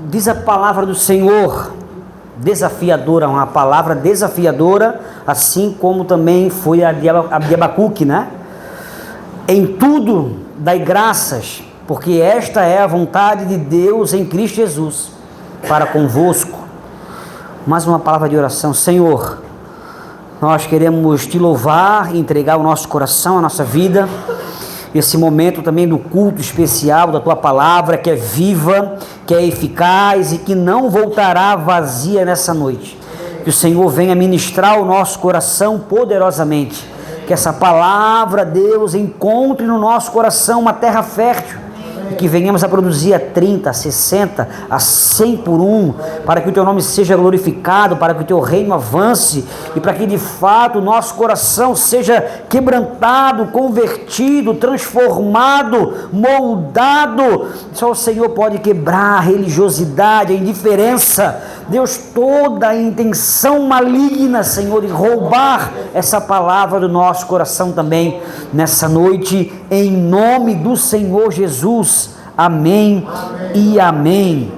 diz a palavra do Senhor, desafiadora, uma palavra desafiadora, assim como também foi a de Abacuque, né? Em tudo dai graças, porque esta é a vontade de Deus em Cristo Jesus, para convosco. Mais uma palavra de oração. Senhor, nós queremos te louvar e entregar o nosso coração, a nossa vida, esse momento também do culto especial da tua palavra, que é viva, que é eficaz e que não voltará vazia nessa noite. Que o Senhor venha ministrar o nosso coração poderosamente, que essa palavra, Deus, encontre no nosso coração uma terra fértil, e que venhamos a produzir a 30, a 60, a 100 por um, para que o teu nome seja glorificado, para que o teu reino avance, e para que de fato o nosso coração seja quebrantado, convertido, transformado, moldado. Só o Senhor pode quebrar a religiosidade, a indiferença, Deus, toda a intenção maligna, Senhor, e roubar essa palavra do nosso coração também nessa noite, em nome do Senhor Jesus. Amém, amém. E amém.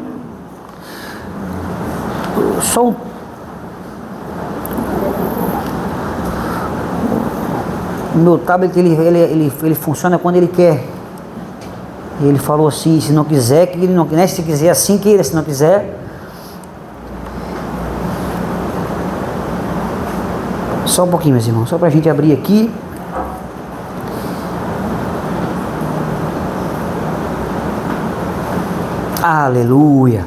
Só o meu tablet, ele funciona quando ele quer. Ele falou assim, se não quiser, que ele não quer, se quiser assim, queira, se não quiser. Só um pouquinho, meus irmãos, só para a gente abrir aqui. Aleluia.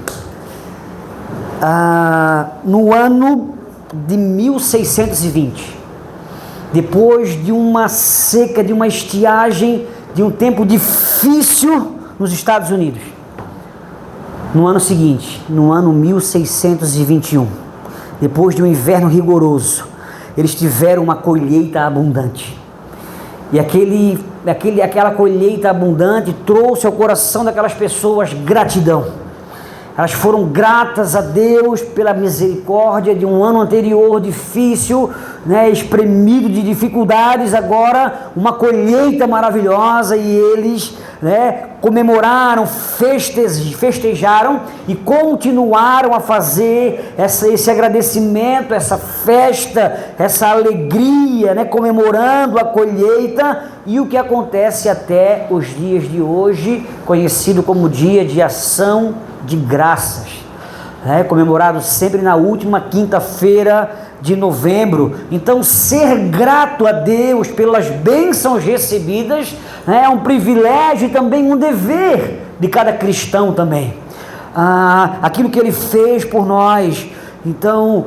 No ano de 1620, depois de uma seca, de uma estiagem, de um tempo difícil nos Estados Unidos, no ano seguinte, no ano 1621, depois de um inverno rigoroso, eles tiveram uma colheita abundante. E aquela colheita abundante trouxe ao coração daquelas pessoas gratidão. Elas foram gratas a Deus pela misericórdia de um ano anterior difícil, né, espremido de dificuldades. Agora uma colheita maravilhosa, e eles, né, comemoraram, festejaram e continuaram a fazer esse agradecimento, essa festa, essa alegria, né, comemorando a colheita. E o que acontece até os dias de hoje, conhecido como Dia de Ação de Graças, comemorado sempre na última quinta-feira de novembro. Então, ser grato a Deus pelas bênçãos recebidas é um privilégio e também um dever de cada cristão também. Aquilo que Ele fez por nós. Então,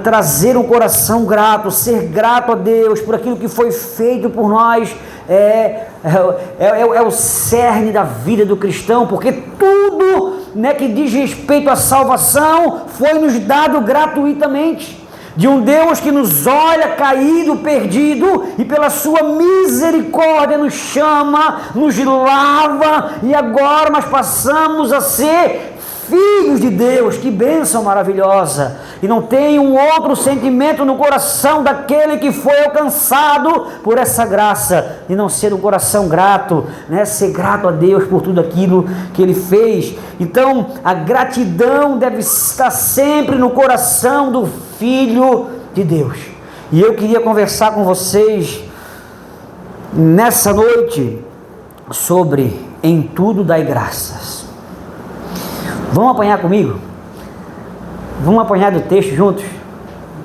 trazer um coração grato, ser grato a Deus por aquilo que foi feito por nós, é o cerne da vida do cristão, porque tudo, né, que diz respeito à salvação foi nos dado gratuitamente, de um Deus que nos olha caído, perdido, e pela sua misericórdia nos chama, nos lava, e agora nós passamos a ser filhos de Deus. Que bênção maravilhosa! E não tem um outro sentimento no coração daquele que foi alcançado por essa graça, e não ser um coração grato, né? Ser grato a Deus por tudo aquilo que Ele fez. Então, a gratidão deve estar sempre no coração do Filho de Deus. E eu queria conversar com vocês nessa noite sobre em tudo dai graças. Vamos apanhar comigo? Vamos apanhar do texto juntos?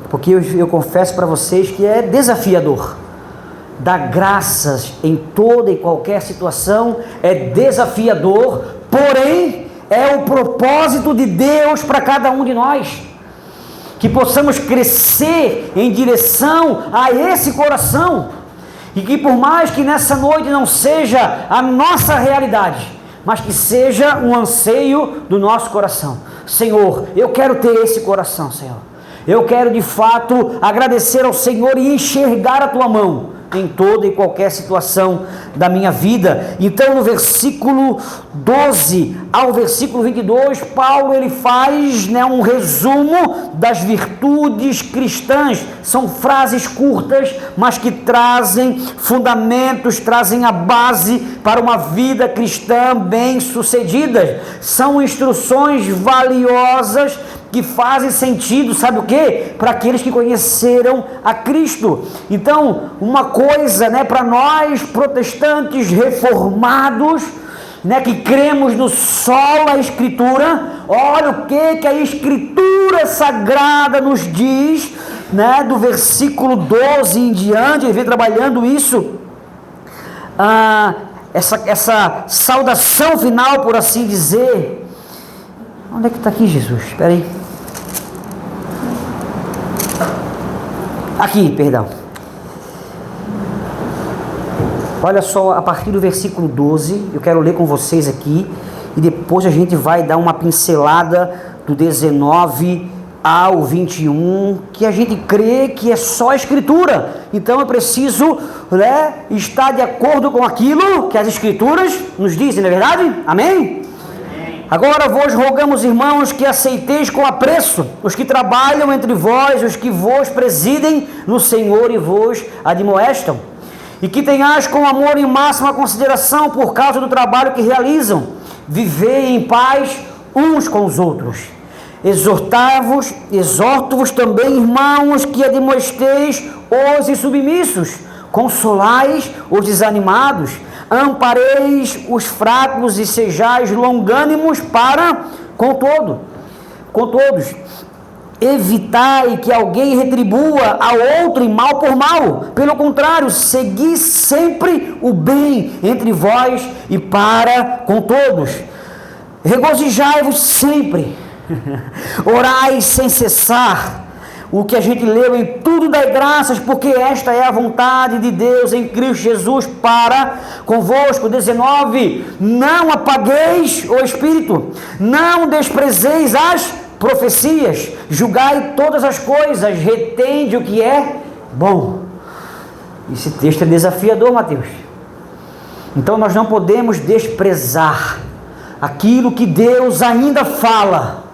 Porque eu confesso para vocês que é desafiador. Dar graças em toda e qualquer situação é desafiador, porém é o propósito de Deus para cada um de nós. Que possamos crescer em direção a esse coração, e que por mais que nessa noite não seja a nossa realidade, mas que seja um anseio do nosso coração. Senhor, eu quero ter esse coração, Senhor. Eu quero de fato agradecer ao Senhor e enxergar a tua mão em toda e qualquer situação da minha vida. Então, no versículo 12 ao versículo 22, Paulo ele faz um resumo das virtudes cristãs. São frases curtas, mas que trazem fundamentos, trazem a base para uma vida cristã bem-sucedida. São instruções valiosas que fazem sentido, sabe o quê? Para aqueles que conheceram a Cristo. Então, uma coisa, para nós protestantes reformados, que cremos no sola Escritura, olha o que a Escritura Sagrada nos diz, do versículo 12 em diante, ele vem trabalhando isso, essa saudação final, por assim dizer. Onde é que está aqui, Jesus? Espera aí. Aqui, perdão. Olha só, a partir do versículo 12, eu quero ler com vocês aqui, e depois a gente vai dar uma pincelada do 19 ao 21, que a gente crê que é só a Escritura. Então eu preciso estar de acordo com aquilo que as Escrituras nos dizem, não é verdade? Amém? Agora vos rogamos, irmãos, que aceiteis com apreço os que trabalham entre vós, os que vos presidem no Senhor e vos admoestam, e que tenhais com amor e máxima consideração por causa do trabalho que realizam. Vivei em paz uns com os outros. Exorto-vos também, irmãos, que admoesteis os insubmissos, consolais os desanimados, ampareis os fracos e sejais longânimos para com todos. Evitai que alguém retribua a outro em mal por mal. Pelo contrário, segui sempre o bem entre vós e para com todos. Regozijai-vos sempre. Orai sem cessar. O que a gente leu, em tudo dai graças, porque esta é a vontade de Deus em Cristo Jesus para convosco. 19. Não apagueis o Espírito, não desprezeis as profecias, julgai todas as coisas, retende o que é bom. Esse texto é desafiador, Mateus. Então nós não podemos desprezar aquilo que Deus ainda fala.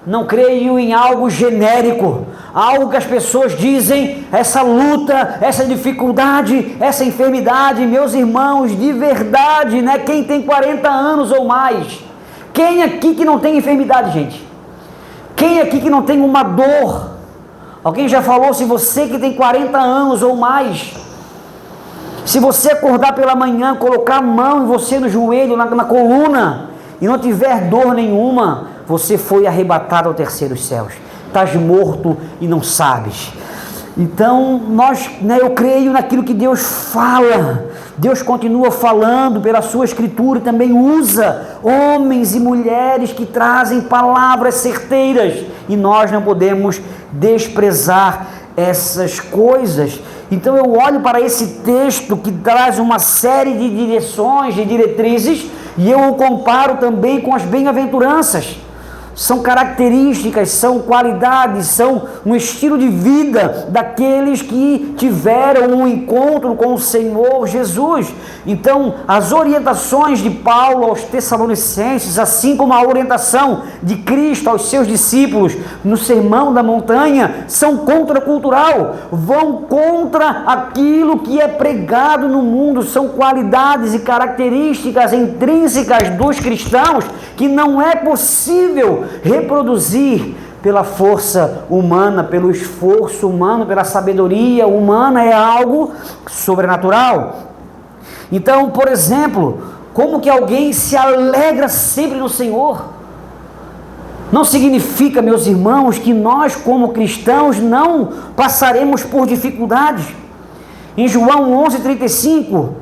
Não creio em algo genérico, algo que as pessoas dizem, essa luta, essa dificuldade, essa enfermidade. Meus irmãos, de verdade, quem tem 40 anos ou mais, quem aqui que não tem enfermidade, gente? Quem aqui que não tem uma dor? Alguém já falou, se você que tem 40 anos ou mais, se você acordar pela manhã, colocar a mão em você no joelho, na coluna, e não tiver dor nenhuma, você foi arrebatado ao terceiro céus. Estás morto e não sabes. Então, eu creio naquilo que Deus fala. Deus continua falando pela sua Escritura e também usa homens e mulheres que trazem palavras certeiras. E nós não podemos desprezar essas coisas. Então eu olho para esse texto que traz uma série de direções, de diretrizes, e eu o comparo também com as bem-aventuranças. São características, são qualidades, são um estilo de vida daqueles que tiveram um encontro com o Senhor Jesus. Então, as orientações de Paulo aos Tessalonicenses, assim como a orientação de Cristo aos seus discípulos no Sermão da Montanha, são contracultural, vão contra aquilo que é pregado no mundo. São qualidades e características intrínsecas dos cristãos que não é possível reproduzir pela força humana, pelo esforço humano, pela sabedoria humana. É algo sobrenatural. Então, por exemplo, como que alguém se alegra sempre no Senhor? Não significa, meus irmãos, que nós como cristãos não passaremos por dificuldades. Em João 11:35,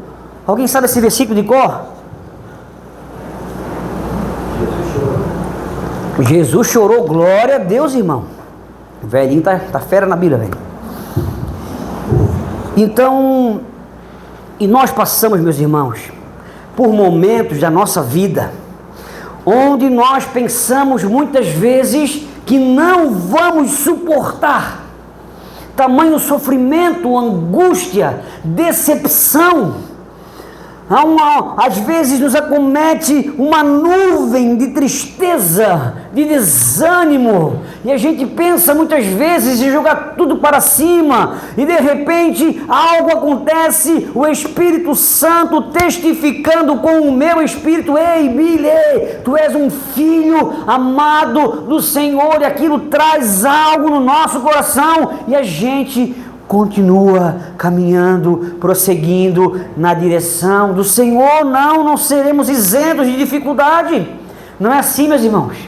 alguém sabe esse versículo de cor? Jesus chorou, glória a Deus, irmão. O velhinho tá fera na Bíblia, velho. Então, e nós passamos, meus irmãos, por momentos da nossa vida, onde nós pensamos muitas vezes que não vamos suportar. Tamanho sofrimento, angústia, decepção. Às vezes nos acomete uma nuvem de tristeza, de desânimo, e a gente pensa muitas vezes em jogar tudo para cima, e de repente algo acontece, o Espírito Santo testificando com o meu espírito: ei, Billy, tu és um filho amado do Senhor, e aquilo traz algo no nosso coração, e a gente continua caminhando, prosseguindo na direção do Senhor. Não seremos isentos de dificuldade. Não é assim, meus irmãos.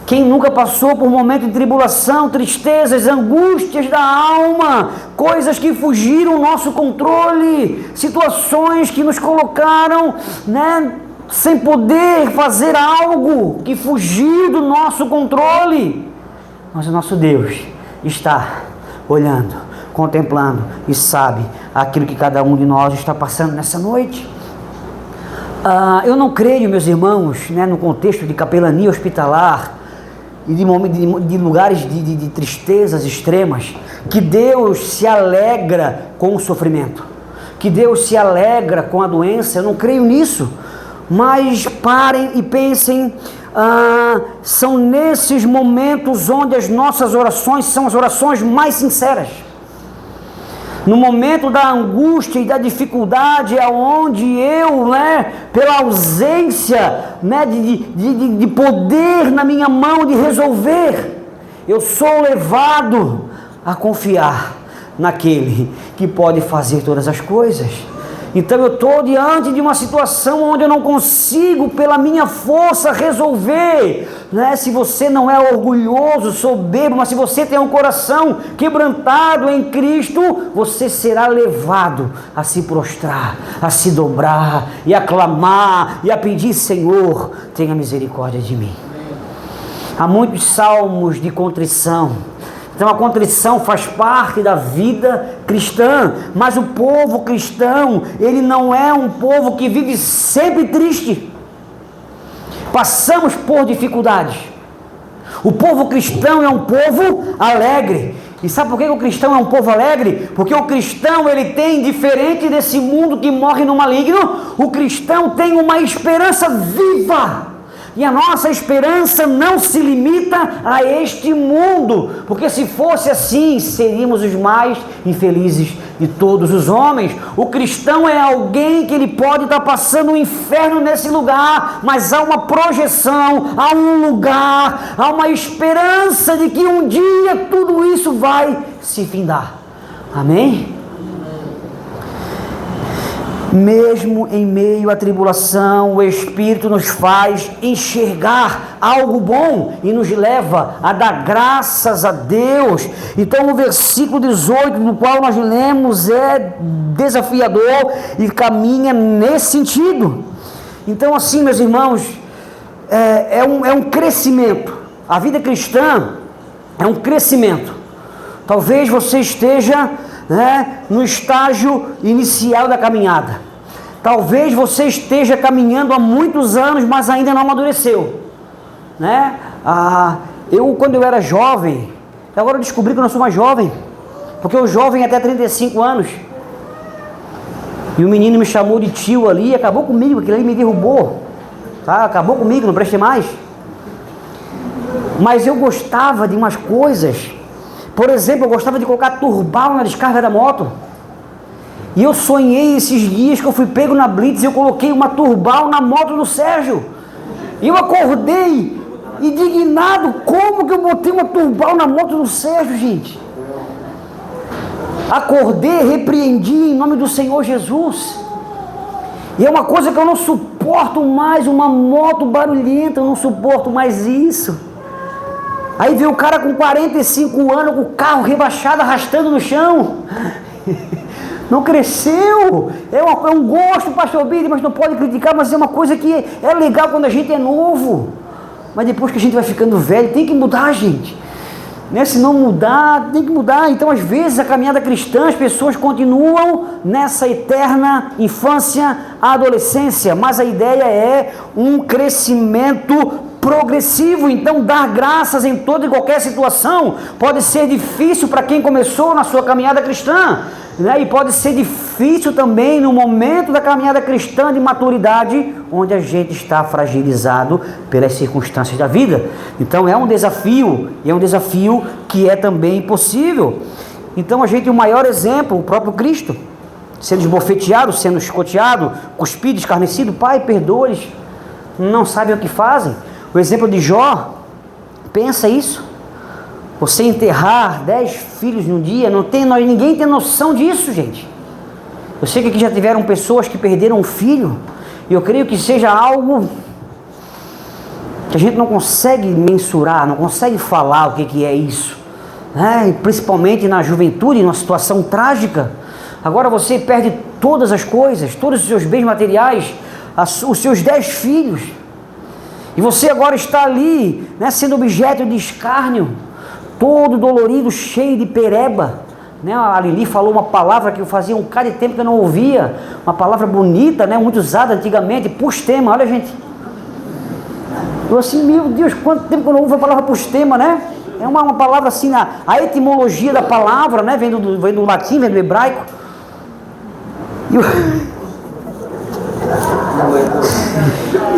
Quem nunca passou por um momento de tribulação, tristezas, angústias da alma, coisas que fugiram do nosso controle, situações que nos colocaram, sem poder fazer algo que fugiu do nosso controle. Mas o nosso Deus está olhando, contemplando e sabe aquilo que cada um de nós está passando nessa noite. Eu não creio, meus irmãos, no contexto de capelania hospitalar e de lugares de tristezas extremas, que Deus se alegra com o sofrimento, que Deus se alegra com a doença. Eu não creio nisso. Mas parem e pensem, são nesses momentos onde as nossas orações são as orações mais sinceras. No momento da angústia e da dificuldade é onde eu, pela ausência de poder na minha mão de resolver, eu sou levado a confiar naquele que pode fazer todas as coisas. Então eu estou diante de uma situação onde eu não consigo pela minha força resolver, Se você não é orgulhoso, soberbo, mas se você tem um coração quebrantado em Cristo, você será levado a se prostrar, a se dobrar e a clamar e a pedir: Senhor, tenha misericórdia de mim. Há muitos salmos de contrição. Então a contrição faz parte da vida cristã, mas o povo cristão, ele não é um povo que vive sempre triste. Passamos por dificuldades. O povo cristão é um povo alegre. E sabe por que o cristão é um povo alegre? Porque o cristão, ele tem, diferente desse mundo que morre no maligno, o cristão tem uma esperança viva. E a nossa esperança não se limita a este mundo, porque se fosse assim, seríamos os mais infelizes de todos os homens. O cristão é alguém que ele pode estar passando um inferno nesse lugar, mas há uma projeção, há um lugar, há uma esperança de que um dia tudo isso vai se findar. Amém? Mesmo em meio à tribulação, o Espírito nos faz enxergar algo bom e nos leva a dar graças a Deus. Então o versículo 18, no qual nós lemos, é desafiador e caminha nesse sentido. Então, assim, meus irmãos, é um crescimento. A vida cristã é um crescimento. Talvez você esteja no estágio inicial da caminhada. Talvez você esteja caminhando há muitos anos, mas ainda não amadureceu. Quando eu era jovem, agora eu descobri que eu não sou mais jovem, porque o jovem é até 35 anos. E o menino me chamou de tio ali e acabou comigo, aquele ali me derrubou. Acabou comigo, não prestei mais. Mas eu gostava de umas coisas. Por exemplo, eu gostava de colocar turbal na descarga da moto. E eu sonhei esses dias que eu fui pego na blitz e eu coloquei uma turbal na moto do Sérgio. E eu acordei indignado. Como que eu botei uma turbal na moto do Sérgio, gente? Acordei, repreendi em nome do Senhor Jesus. E é uma coisa que eu não suporto mais, uma moto barulhenta, eu não suporto mais isso. Aí veio o cara com 45 anos, com o carro rebaixado, arrastando no chão. Não cresceu. É um gosto, pastor Billy, mas não pode criticar, mas é uma coisa que é legal quando a gente é novo. Mas depois que a gente vai ficando velho, tem que mudar, gente. Se não mudar, tem que mudar. Então, às vezes, a caminhada cristã, as pessoas continuam nessa eterna infância, adolescência, mas a ideia é um crescimento progressivo. Então, dar graças em toda e qualquer situação pode ser difícil para quem começou na sua caminhada cristã, né? E pode ser difícil também no momento da caminhada cristã de maturidade, onde a gente está fragilizado pelas circunstâncias da vida. Então é um desafio, e é um desafio que é também possível. Então a gente, o maior exemplo, o próprio Cristo, sendo esbofeteado, sendo escoteado, cuspido, escarnecido, Pai, perdoa-lhes, não sabem o que fazem. O exemplo de Jó, pensa isso. Você enterrar 10 filhos num dia, ninguém tem noção disso, gente. Eu sei que aqui já tiveram pessoas que perderam um filho, e eu creio que seja algo que a gente não consegue mensurar, não consegue falar o que é isso, né? Principalmente na juventude, numa situação trágica. Agora você perde todas as coisas, todos os seus bens materiais, os seus 10 filhos, e você agora está ali, né, sendo objeto de escárnio, todo dolorido, cheio de pereba, né? A Lili falou uma palavra que eu fazia um cara de tempo que eu não ouvia, uma palavra bonita, né, muito usada antigamente, pustema. Olha, gente, eu assim, meu Deus, quanto tempo que eu não ouvo a palavra pustema, né? É uma palavra assim, a etimologia da palavra, né, vem do latim, vem do hebraico.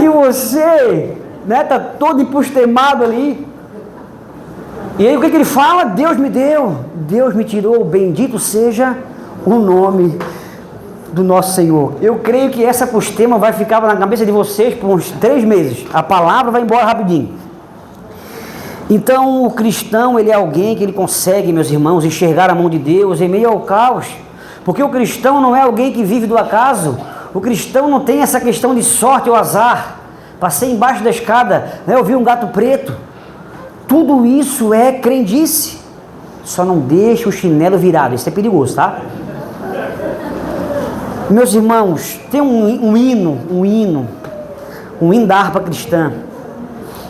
E você, né, tá todo empustemado ali. E aí o que ele fala? Deus me deu, Deus me tirou, bendito seja o nome do nosso Senhor. Eu creio que essa pustema vai ficar na cabeça de vocês por uns 3 meses. A palavra vai embora rapidinho. Então o cristão, ele é alguém que ele consegue, meus irmãos, enxergar a mão de Deus em meio ao caos. Porque o cristão não é alguém que vive do acaso. O cristão não tem essa questão de sorte ou azar. Passei embaixo da escada, né, eu vi um gato preto. Tudo isso é crendice. Só não deixe o chinelo virado. Isso é perigoso, tá? Meus irmãos, tem um hino da harpa cristã,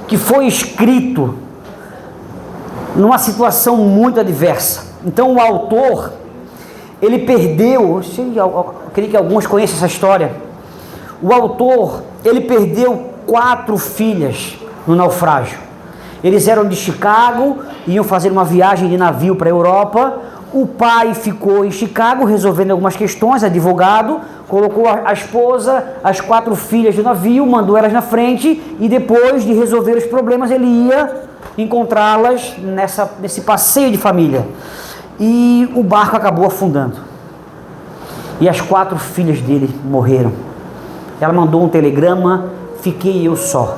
que foi escrito numa situação muito adversa. Então o autor, ele perdeu, eu creio que alguns conhecem essa história. O autor, ele perdeu 4 filhas no naufrágio. Eles eram de Chicago, iam fazer uma viagem de navio para a Europa. O pai ficou em Chicago resolvendo algumas questões, advogado, colocou a esposa, as 4 filhas do navio, mandou elas na frente, e depois de resolver os problemas ele ia encontrá-las nesse passeio de família. E o barco acabou afundando. E as 4 filhas dele morreram. Ela mandou um telegrama: fiquei eu só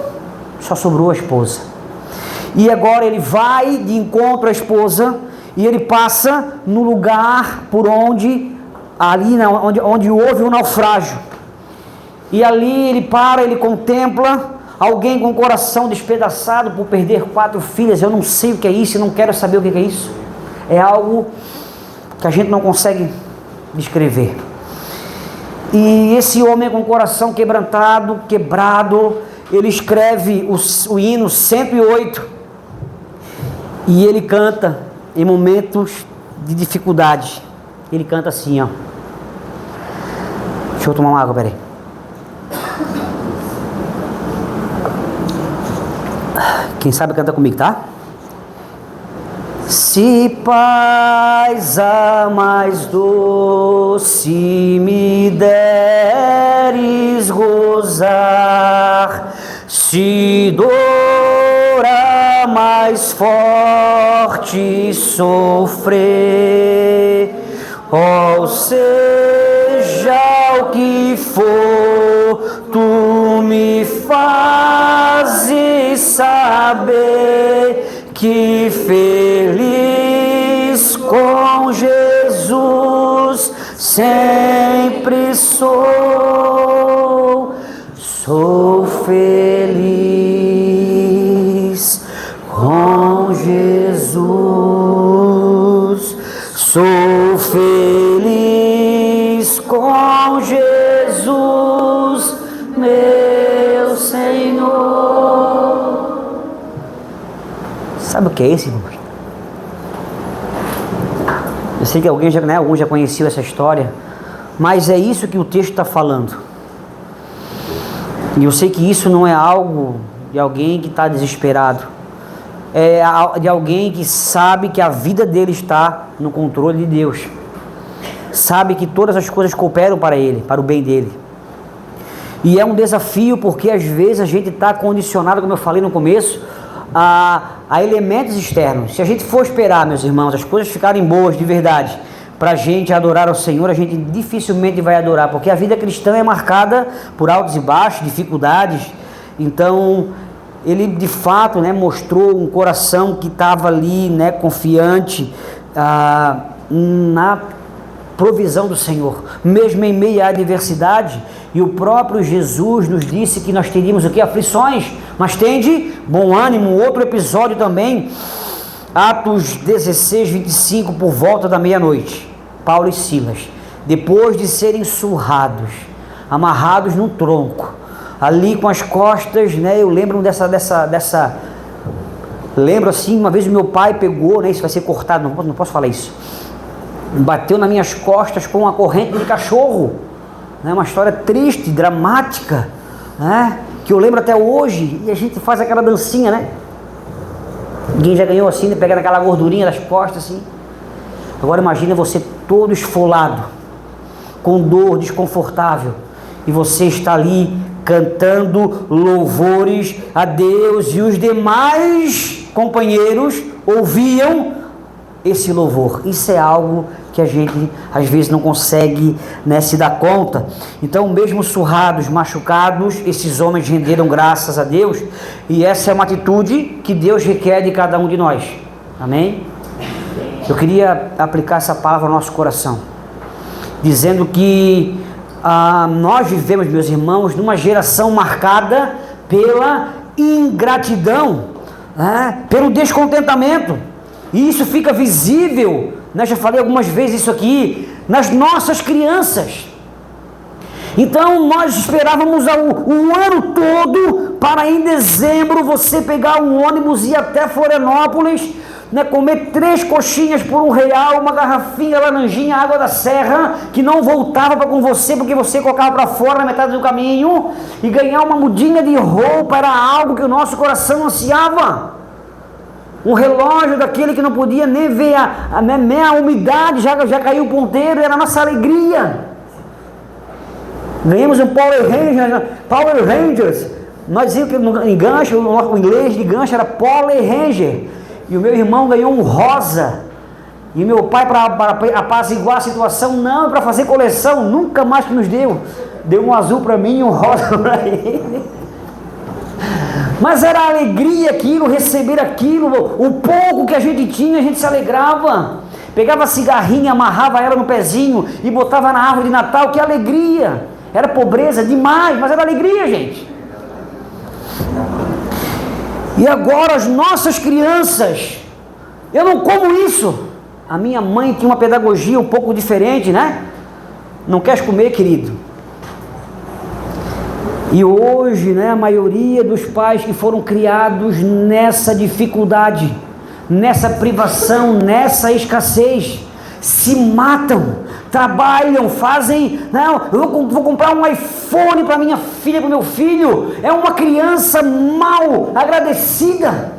sobrou a esposa. E agora ele vai de encontro à esposa e ele passa no lugar por onde houve um naufrágio. E ali ele para, ele contempla alguém com o coração despedaçado por perder 4 filhas. Eu não sei o que é isso, eu não quero saber o que é isso. É algo que a gente não consegue descrever. E esse homem com o coração quebrado, ele escreve o hino 108. E ele canta em momentos de dificuldade. Ele canta assim, ó. Deixa eu tomar uma água, peraí. Quem sabe canta comigo, tá? Se paz a mais doce me deres gozar, se dor a mais forte sofrer, ó seja o que for, tu me fazes saber que feliz com Jesus sempre sou feliz com Jesus, sou feliz com Jesus, meu Senhor. Sabe o que é isso, irmãos? Eu sei que alguém já conheceu essa história, mas é isso que o texto está falando. E eu sei que isso não é algo de alguém que está desesperado, é de alguém que sabe que a vida dele está no controle de Deus, sabe que todas as coisas cooperam para ele, para o bem dele. E é um desafio porque às vezes a gente está condicionado, como eu falei no começo, a elementos externos. Se a gente for esperar, meus irmãos, as coisas ficarem boas de verdade, para a gente adorar ao Senhor, a gente dificilmente vai adorar, porque a vida cristã é marcada por altos e baixos, dificuldades. Então, ele de fato, né, mostrou um coração que estava ali, né, confiante na provisão do Senhor, mesmo em meio à adversidade. E o próprio Jesus nos disse que nós teríamos o que? Aflições, mas tende bom ânimo. Outro episódio também, Atos 16, 25, por volta da meia-noite, Paulo e Silas, depois de serem surrados, amarrados num tronco, ali com as costas, né, eu lembro lembro assim, uma vez o meu pai pegou, né, isso vai ser cortado, não posso falar isso, bateu nas minhas costas com uma corrente de cachorro, né, uma história triste, dramática, né, que eu lembro até hoje, e a gente faz aquela dancinha, né, ninguém já ganhou assim, né, pegando aquela gordurinha das costas assim. Agora imagina você todo esfolado, com dor, desconfortável, e você está ali cantando louvores a Deus, e os demais companheiros ouviam esse louvor. Isso é algo que a gente às vezes não consegue, né, se dar conta. Então, mesmo surrados, machucados, esses homens renderam graças a Deus, e essa é uma atitude que Deus requer de cada um de nós. Amém? Eu queria aplicar essa palavra ao nosso coração, dizendo que nós vivemos, meus irmãos, numa geração marcada pela ingratidão, né, pelo descontentamento, e isso fica visível, né, já falei algumas vezes isso aqui, nas nossas crianças. Então nós esperávamos o ano todo para em dezembro você pegar um ônibus e ir até Florianópolis, né, comer 3 coxinhas por R$1, uma garrafinha, laranjinha, água da serra, que não voltava com você, porque você colocava para fora na metade do caminho, e ganhar uma mudinha de roupa era algo que o nosso coração ansiava. Um relógio daquele que não podia nem ver a umidade, já caiu o ponteiro, era a nossa alegria. Ganhamos um Power Rangers, nós dizíamos que em gancho, o inglês de gancho era Power Ranger, e o meu irmão ganhou um rosa, e meu pai, para apaziguar a situação, não, para fazer coleção, nunca mais que nos deu um azul para mim e um rosa para ele. Mas era alegria aquilo, receber aquilo, o pouco que a gente tinha, a gente se alegrava, pegava a cigarrinha, amarrava ela no pezinho e botava na árvore de Natal, que alegria, era pobreza demais, mas era alegria, gente. E agora as nossas crianças, eu não como isso. A minha mãe tinha uma pedagogia um pouco diferente, né? Não queres comer, querido? E hoje, né, a maioria dos pais que foram criados nessa dificuldade, nessa privação, nessa escassez, se matam, trabalham, fazem, não, eu vou comprar um iPhone para minha filha, para o meu filho. É uma criança mal agradecida,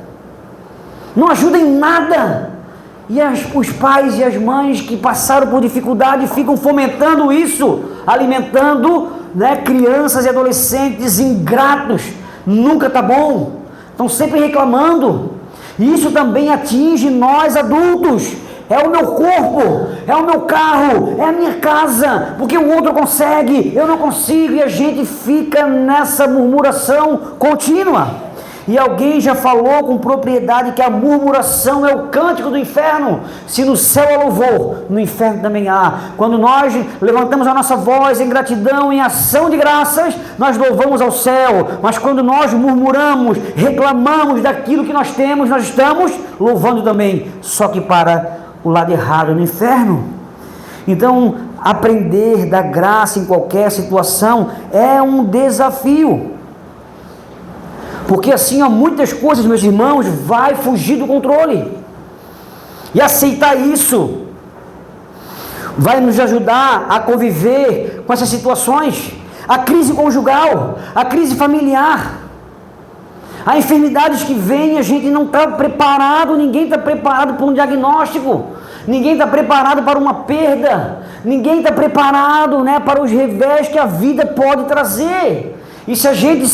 não ajuda em nada. E os pais e as mães que passaram por dificuldade ficam fomentando isso, alimentando, né, crianças e adolescentes ingratos. Nunca está bom, estão sempre reclamando. E isso também atinge nós adultos. É o meu corpo, é o meu carro, é a minha casa, porque o outro consegue, eu não consigo, e a gente fica nessa murmuração contínua. E alguém já falou com propriedade que a murmuração é o cântico do inferno. Se no céu há louvor, no inferno também há. Quando nós levantamos a nossa voz em gratidão, em ação de graças, nós louvamos ao céu. Mas quando nós murmuramos, reclamamos daquilo que nós temos, nós estamos louvando também, só que para o lado errado, no inferno. Então, aprender da graça em qualquer situação é um desafio. Porque assim, muitas coisas, meus irmãos, vai fugir do controle. E aceitar isso vai nos ajudar a conviver com essas situações. A crise conjugal, a crise familiar, Há enfermidades que vêm, a gente não está preparado, ninguém está preparado para um diagnóstico, ninguém está preparado para uma perda, ninguém está preparado, né, para os revés que a vida pode trazer. E se a gente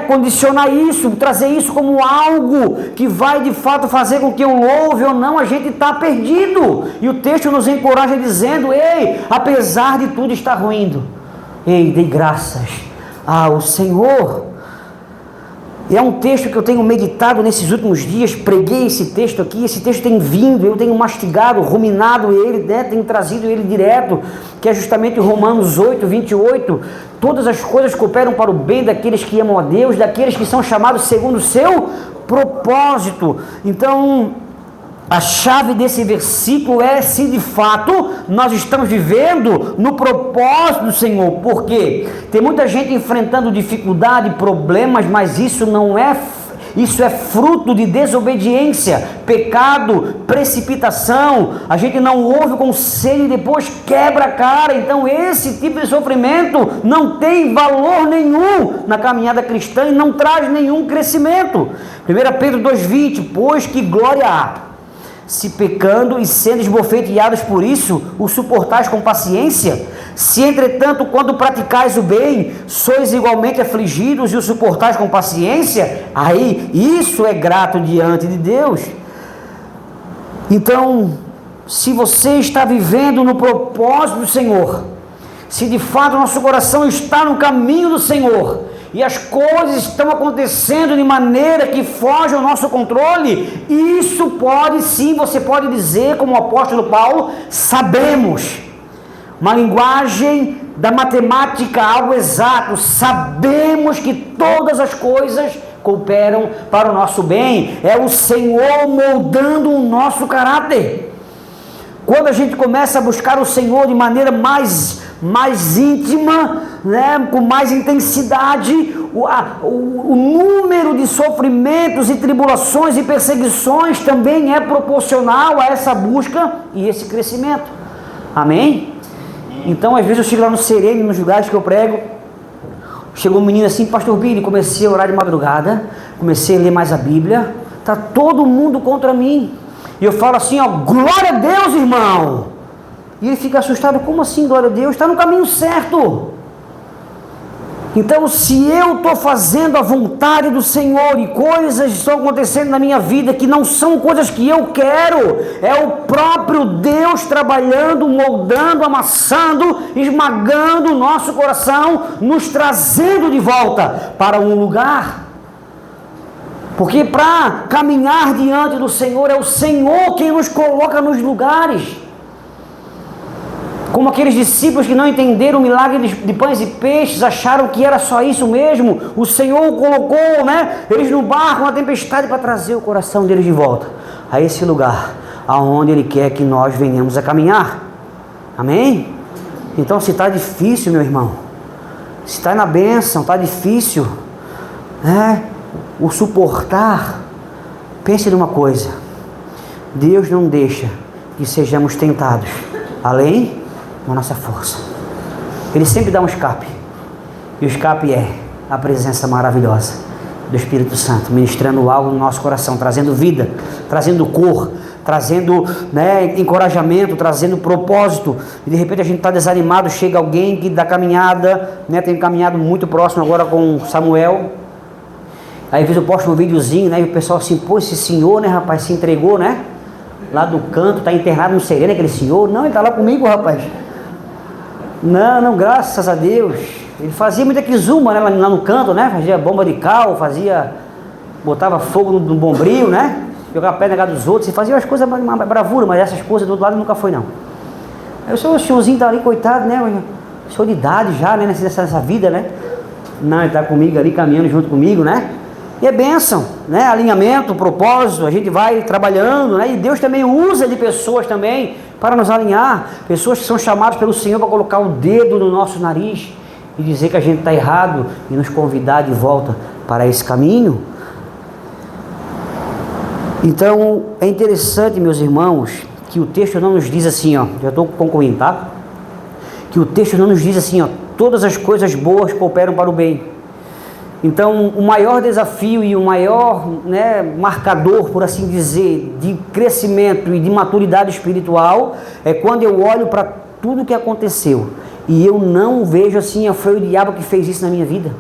condicionar isso, trazer isso como algo que vai de fato fazer com que eu louve ou não, a gente está perdido. E o texto nos encoraja dizendo: ei, apesar de tudo estar ruindo, ei, dê graças ao Senhor. É um texto que eu tenho meditado nesses últimos dias, preguei esse texto aqui, esse texto tem vindo, eu tenho mastigado, ruminado ele, tenho trazido ele direto, que é justamente Romanos 8, 28, todas as coisas cooperam para o bem daqueles que amam a Deus, daqueles que são chamados segundo o seu propósito. Então, a chave desse versículo é se de fato nós estamos vivendo no propósito do Senhor. Por quê? Tem muita gente enfrentando dificuldade, problemas, mas isso é fruto de desobediência, pecado, precipitação. A gente não ouve o conselho e depois quebra a cara. Então esse tipo de sofrimento não tem valor nenhum na caminhada cristã e não traz nenhum crescimento. 1 Pedro 2,20, pois que glória há, se pecando e sendo esbofeteados por isso, o suportais com paciência? Se entretanto, quando praticais o bem, sois igualmente afligidos e o suportais com paciência, aí isso é grato diante de Deus. Então, se você está vivendo no propósito do Senhor, se de fato nosso coração está no caminho do Senhor, e as coisas estão acontecendo de maneira que foge ao nosso controle, isso pode sim, você pode dizer como o apóstolo Paulo, sabemos, uma linguagem da matemática, algo exato, sabemos que todas as coisas cooperam para o nosso bem, é o Senhor moldando o nosso caráter. Quando a gente começa a buscar o Senhor de maneira mais íntima, com mais intensidade, o número de sofrimentos e tribulações e perseguições também é proporcional a essa busca e esse crescimento. Amém? Então, às vezes eu chego lá no Serene, nos lugares que eu prego, chegou um menino assim: pastor Billy, comecei a orar de madrugada, comecei a ler mais a Bíblia, está todo mundo contra mim. E eu falo assim: glória a Deus, irmão. E ele fica assustado: como assim glória a Deus? Está no caminho certo. Então, se eu estou fazendo a vontade do Senhor e coisas estão acontecendo na minha vida que não são coisas que eu quero, é o próprio Deus trabalhando, moldando, amassando, esmagando o nosso coração, nos trazendo de volta para um lugar. Porque para caminhar diante do Senhor, é o Senhor quem nos coloca nos lugares. Como aqueles discípulos que não entenderam o milagre de pães e peixes, acharam que era só isso mesmo. O Senhor colocou, eles no barco, na tempestade, para trazer o coração deles de volta a esse lugar, aonde Ele quer que nós venhamos a caminhar. Amém? Então, se está difícil, meu irmão, se está na bênção, está difícil, o suportar, pense numa coisa: Deus não deixa que sejamos tentados além da nossa força. Ele sempre dá um escape, e o escape é a presença maravilhosa do Espírito Santo, ministrando algo no nosso coração, trazendo vida, trazendo cor, trazendo encorajamento, trazendo propósito. E de repente a gente está desanimado, chega alguém que da caminhada, tem caminhado muito próximo agora com Samuel. Aí às vezes eu posto um videozinho, e o pessoal assim: pô, esse senhor, rapaz, se entregou, lá do canto, está internado no Sereno, aquele senhor. Não, ele está lá comigo, rapaz. Não, graças a Deus. Ele fazia muita quizuma, lá no canto, fazia bomba de cal, botava fogo no bombril, jogava pedra na casa dos outros, e fazia umas coisas mais bravura, mas essas coisas do outro lado nunca foi, não. Aí o senhorzinho está ali, coitado, senhor de idade já, nessa vida, Não, ele está comigo ali, caminhando junto comigo, E é bênção, alinhamento, propósito, a gente vai trabalhando, e Deus também usa de pessoas também para nos alinhar, pessoas que são chamadas pelo Senhor para colocar o dedo no nosso nariz e dizer que a gente está errado e nos convidar de volta para esse caminho. Então, é interessante, meus irmãos, que o texto não nos diz assim, já estou concluindo, tá? Que o texto não nos diz assim, todas as coisas boas cooperam para o bem. Então, o maior desafio e o maior, marcador, por assim dizer, de crescimento e de maturidade espiritual é quando eu olho para tudo que aconteceu e eu não vejo assim, foi o diabo que fez isso na minha vida.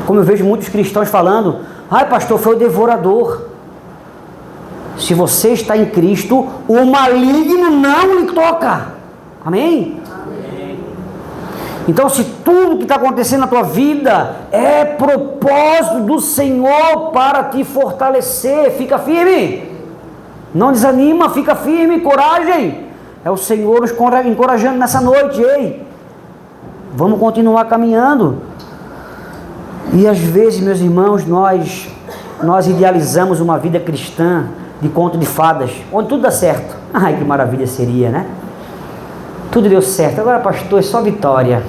Como eu vejo muitos cristãos falando, ai pastor, foi o devorador. Se você está em Cristo, o maligno não lhe toca. Amém? Então, se tudo que está acontecendo na tua vida é propósito do Senhor para te fortalecer, fica firme. Não desanima, fica firme, coragem. É o Senhor nos encorajando nessa noite. Ei, vamos continuar caminhando. E às vezes, meus irmãos, nós idealizamos uma vida cristã de conto de fadas, onde tudo dá certo. Ai, que maravilha seria, né? Tudo deu certo. Agora, pastor, é só vitória.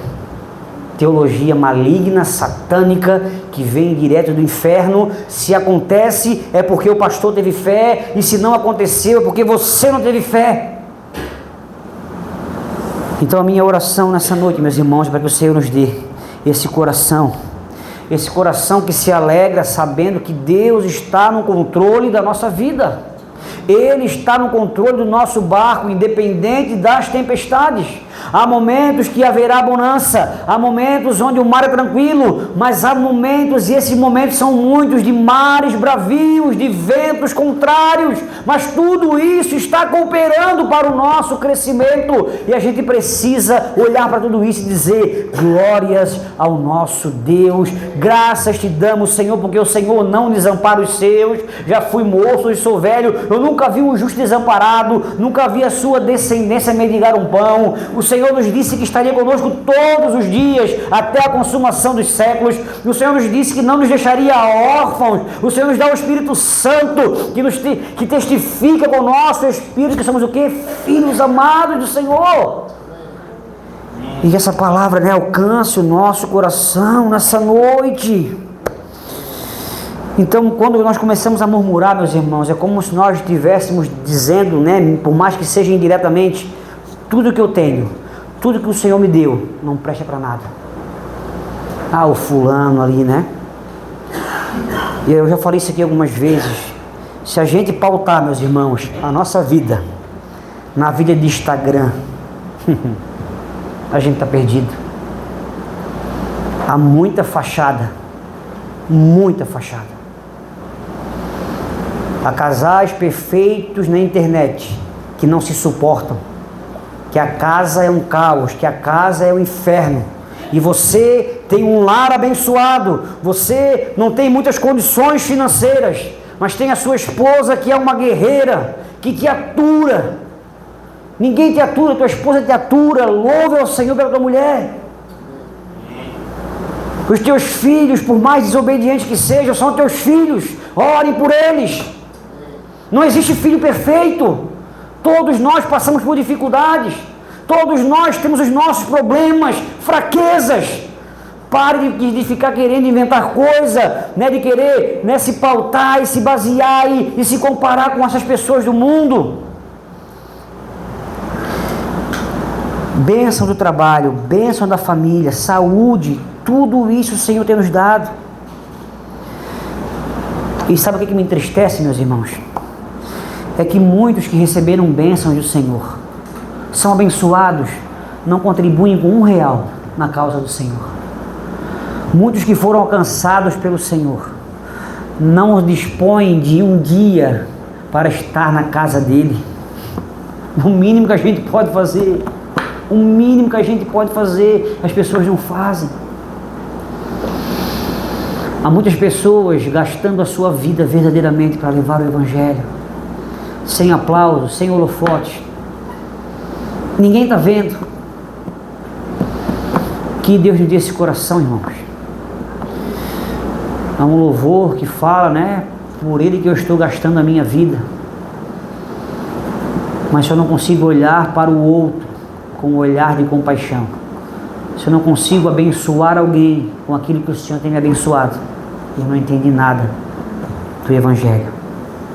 Teologia maligna, satânica, que vem direto do inferno. Se acontece, é porque o pastor teve fé. E se não aconteceu, é porque você não teve fé. Então a minha oração nessa noite, meus irmãos, é para que o Senhor nos dê esse coração que se alegra sabendo que Deus está no controle da nossa vida. Ele está no controle do nosso barco, independente das tempestades. Há momentos que haverá bonança, há momentos onde o mar é tranquilo, mas há momentos, e esses momentos são muitos, de mares bravios, de ventos contrários, mas tudo isso está cooperando para o nosso crescimento, e a gente precisa olhar para tudo isso e dizer, glórias ao nosso Deus, graças te damos, Senhor, porque o Senhor não desampara os seus. Já fui moço e sou velho, eu nunca vi um justo desamparado, nunca vi a sua descendência mendigar um pão. O Senhor nos disse que estaria conosco todos os dias, até a consumação dos séculos. O Senhor nos disse que não nos deixaria órfãos. O Senhor nos dá o Espírito Santo, que testifica com o nosso Espírito que somos o quê? Filhos amados do Senhor. E essa palavra, alcance o nosso coração nessa noite. Então, quando nós começamos a murmurar, meus irmãos, é como se nós estivéssemos dizendo, por mais que seja indiretamente, tudo que eu tenho, tudo que o Senhor me deu, não presta para nada. Ah, o fulano ali, E eu já falei isso aqui algumas vezes. Se a gente pautar, meus irmãos, a nossa vida na vida de Instagram, a gente está perdido. Há muita fachada. Há casais perfeitos na internet que não se suportam, que a casa é um caos, que a casa é um inferno, e você tem um lar abençoado, você não tem muitas condições financeiras, mas tem a sua esposa que é uma guerreira, que te atura. Ninguém te atura, tua esposa te atura. Louve ao Senhor pela tua mulher. Os teus filhos, por mais desobedientes que sejam, são teus filhos. Orem por eles. Não existe filho perfeito. Todos nós passamos por dificuldades. Todos nós temos os nossos problemas, fraquezas. Pare de ficar querendo inventar coisa, de querer se pautar e se basear e se comparar com essas pessoas do mundo. Bênção do trabalho, bênção da família, saúde, tudo isso o Senhor tem nos dado. E sabe o que me entristece, meus irmãos? É que muitos que receberam bênçãos do Senhor, são abençoados, não contribuem com R$1 na causa do Senhor. Muitos que foram alcançados pelo Senhor, não dispõem de um dia para estar na casa dele. O mínimo que a gente pode fazer, as pessoas não fazem. Há muitas pessoas gastando a sua vida verdadeiramente para levar o Evangelho, sem aplausos, sem holofotes. Ninguém está vendo. Que Deus nos dê esse coração, irmãos. Há um louvor que fala, por Ele que eu estou gastando a minha vida. Mas se eu não consigo olhar para o outro com um olhar de compaixão, se eu não consigo abençoar alguém com aquilo que o Senhor tem me abençoado, eu não entendi nada do Evangelho.